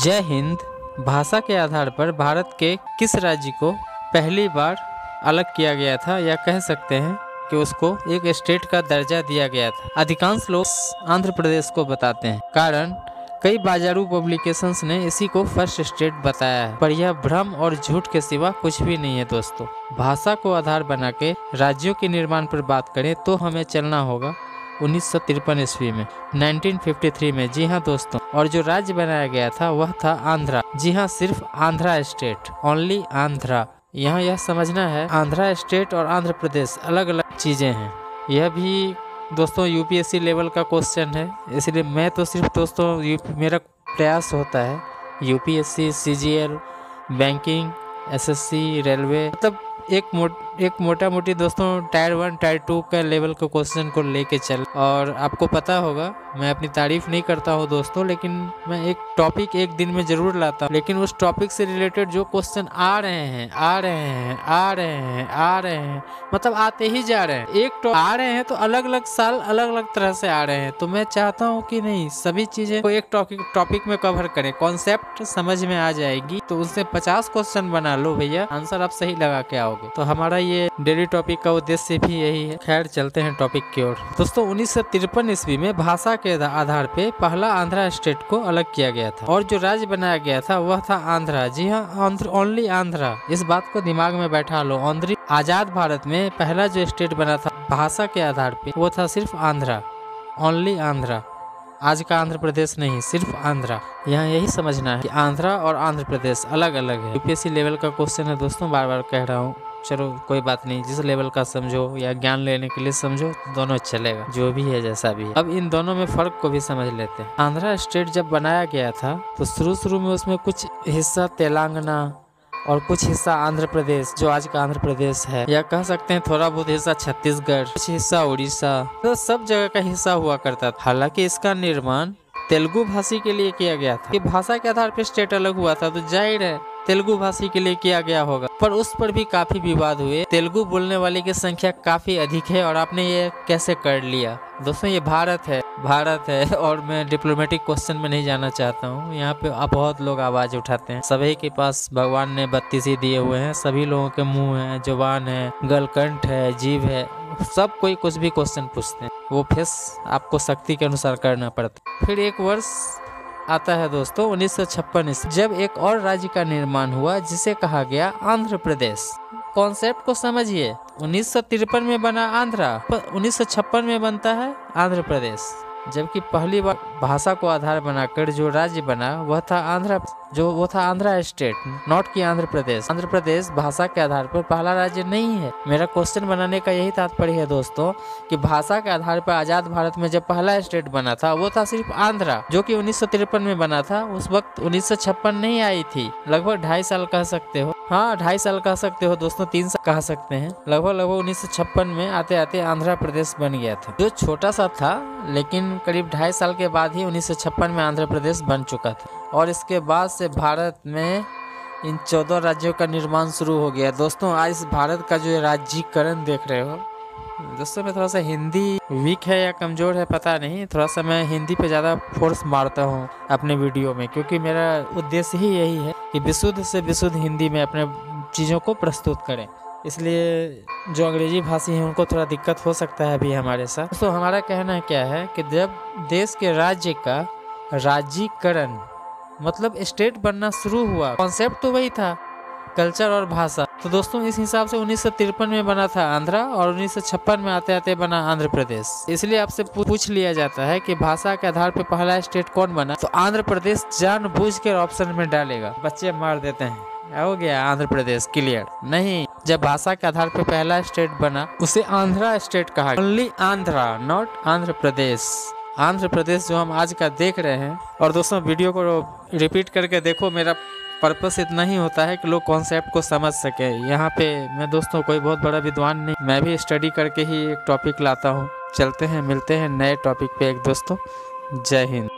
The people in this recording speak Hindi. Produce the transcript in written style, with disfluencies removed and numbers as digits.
जय हिंद। भाषा के आधार पर भारत के किस राज्य को पहली बार अलग किया गया था, या कह सकते हैं कि उसको एक स्टेट का दर्जा दिया गया था? अधिकांश लोग आंध्र प्रदेश को बताते हैं, कारण कई बाजारू पब्लिकेशंस ने इसी को फर्स्ट स्टेट बताया है, पर यह भ्रम और झूठ के सिवा कुछ भी नहीं है दोस्तों। भाषा को आधार बना के राज्यों के निर्माण पर बात करें तो हमें चलना होगा 1953 ईस्वी में, 1953 में। जी हाँ दोस्तों, और जो राज्य बनाया गया था वह था आंध्रा। जी हाँ, सिर्फ आंध्रा स्टेट, ओनली आंध्रा। यहाँ यह समझना है, आंध्रा स्टेट और आंध्र प्रदेश अलग अलग चीज़ें हैं। यह भी दोस्तों यूपीएससी लेवल का क्वेश्चन है, इसलिए मैं तो सिर्फ दोस्तों मेरा प्रयास होता है UPSC, CGL, banking, SSC, railway, मतलब एक मोटा मोटी दोस्तों टायर 1 टायर 2 का लेवल के क्वेश्चन को लेके चल। और आपको पता होगा, मैं अपनी तारीफ नहीं करता हूँ दोस्तों, लेकिन मैं एक टॉपिक एक दिन में जरूर लाता हूँ, लेकिन उस टॉपिक से रिलेटेड जो क्वेश्चन आ रहे हैं, मतलब आते ही जा रहे हैं। एक आ रहे हैं तो अलग अलग साल अलग अलग तरह से आ रहे हैं, तो मैं चाहता हूँ कि नहीं, सभी चीजें को एक टॉपिक में कवर करें, कॉन्सेप्ट समझ में आ जाएगी। तो उससे 50 क्वेश्चन बना लो भैया, आंसर आप सही लगा के आओगे। तो हमारा ये डेली टॉपिक का उद्देश्य भी यही है। खैर, चलते हैं टॉपिक की ओर। दोस्तों 1953 ईस्वी में भाषा के आधार पे पहला आंध्रा स्टेट को अलग किया गया था, और जो राज्य बनाया गया था वह था आंध्रा। जी हाँ, ओनली आंध्रा। इस बात को दिमाग में बैठा लो। आजाद भारत में पहला जो स्टेट बना था भाषा के आधार पे, वो था सिर्फ आंध्रा, ओनली आंध्रा। आज का आंध्र प्रदेश नहीं, सिर्फ आंध्रा। यहाँ यही समझना है कि आंध्रा और आंध्र प्रदेश अलग अलग है। यूपीएससी लेवल का क्वेश्चन है दोस्तों, बार बार कह रहा हूँ। चलो कोई बात नहीं, जिस लेवल का समझो या ज्ञान लेने के लिए समझो, दोनों चलेगा, जो भी है जैसा भी है। अब इन दोनों में फर्क को भी समझ लेते हैं। आंध्रा स्टेट जब बनाया गया था तो शुरू में उसमें कुछ हिस्सा तेलंगाना और कुछ हिस्सा आंध्र प्रदेश, जो आज का आंध्र प्रदेश है, या कह सकते हैं थोड़ा बहुत हिस्सा छत्तीसगढ़, कुछ हिस्सा उड़ीसा, तो सब जगह का हिस्सा हुआ करता था। हालांकि इसका निर्माण तेलुगु भाषी के लिए किया गया था। कि भाषा के आधार पर स्टेट अलग हुआ था, तो जाहिर है तेलुगु भाषी के लिए किया गया होगा, पर उस पर भी काफी विवाद हुए। तेलुगु बोलने वाले की संख्या काफी अधिक है, और आपने ये कैसे कर लिया? दोस्तों ये भारत है, और मैं डिप्लोमेटिक क्वेश्चन में नहीं जाना चाहता हूँ। यहाँ पे बहुत लोग आवाज उठाते हैं। सभी के पास भगवान ने 32 ही दिए हुए हैं, सभी लोगों के मुंह है, जुबान है, गलकंठ है, जीभ है, सब कोई कुछ भी क्वेश्चन पूछते हैं। वो फेस आपको शक्ति के अनुसार करना पड़ता। फिर एक वर्ष आता है दोस्तों 1956, जब एक और राज्य का निर्माण हुआ जिसे कहा गया आंध्र प्रदेश। कॉन्सेप्ट को समझिए, 1953 में बना आंध्रा, 1956 में बनता है आंध्र प्रदेश। जबकि पहली बार भाषा को आधार बनाकर जो राज्य बना वह था आंध्रा स्टेट, नॉट कि आंध्र प्रदेश। आंध्र प्रदेश भाषा के आधार पर पहला राज्य नहीं है। मेरा क्वेश्चन बनाने का यही तात्पर्य है दोस्तों कि भाषा के आधार पर आजाद भारत में जब पहला स्टेट बना था वो था सिर्फ आंध्रा, जो कि 1953 में बना था। उस वक्त 1956 नहीं आई थी, लगभग 2.5 साल कह सकते हो। हाँ, 2.5 साल कह सकते हो दोस्तों, 3 साल कह सकते हैं। लगभग 1956 में आते आते आंध्र प्रदेश बन गया था, जो छोटा सा था, लेकिन करीब 2.5 साल के बाद ही 1956 में आंध्र प्रदेश बन चुका था। और इसके बाद से भारत में इन 14 राज्यों का निर्माण शुरू हो गया। दोस्तों आज इस भारत का जो राज्यीकरण देख रहे हो दोस्तों, मैं थोड़ा सा हिंदी वीक है या कमजोर है पता नहीं, थोड़ा सा मैं हिंदी पे ज़्यादा फोर्स मारता हूँ अपने वीडियो में, क्योंकि मेरा उद्देश्य ही यही है कि विशुद्ध से विशुद्ध हिंदी में अपने चीज़ों को प्रस्तुत करें। इसलिए जो अंग्रेजी भाषी हैं उनको थोड़ा दिक्कत हो सकता है अभी हमारे साथ। तो हमारा कहना क्या है कि जब देश के राज्य का राज्यीकरण मतलब स्टेट बनना शुरू हुआ, कॉन्सेप्ट तो वही था, कल्चर और भाषा। तो दोस्तों इस हिसाब से 1953 में बना था आंध्रा, और 1956 में आते आते बना आंध्र प्रदेश। इसलिए आपसे पूछ लिया जाता है कि भाषा के आधार पर पहला स्टेट कौन बना, तो आंध्र प्रदेश जानबूझकर ऑप्शन में डालेगा। बच्चे मार देते हैं, हो गया आंध्र प्रदेश क्लियर। नहीं, जब भाषा के आधार पर पहला स्टेट बना उसे आंध्रा स्टेट कहा, ओनली आंध्रा, नॉट आंध्र प्रदेश। आंध्र प्रदेश जो हम आज का देख रहे हैं। और दोस्तों वीडियो को रिपीट करके देखो, मेरा पर्पस इतना ही होता है कि लोग कॉन्सेप्ट को समझ सके। यहाँ पे मैं दोस्तों कोई बहुत बड़ा विद्वान नहीं, मैं भी स्टडी करके ही एक टॉपिक लाता हूँ। चलते हैं, मिलते हैं नए टॉपिक पे एक दोस्तों। जय हिंद।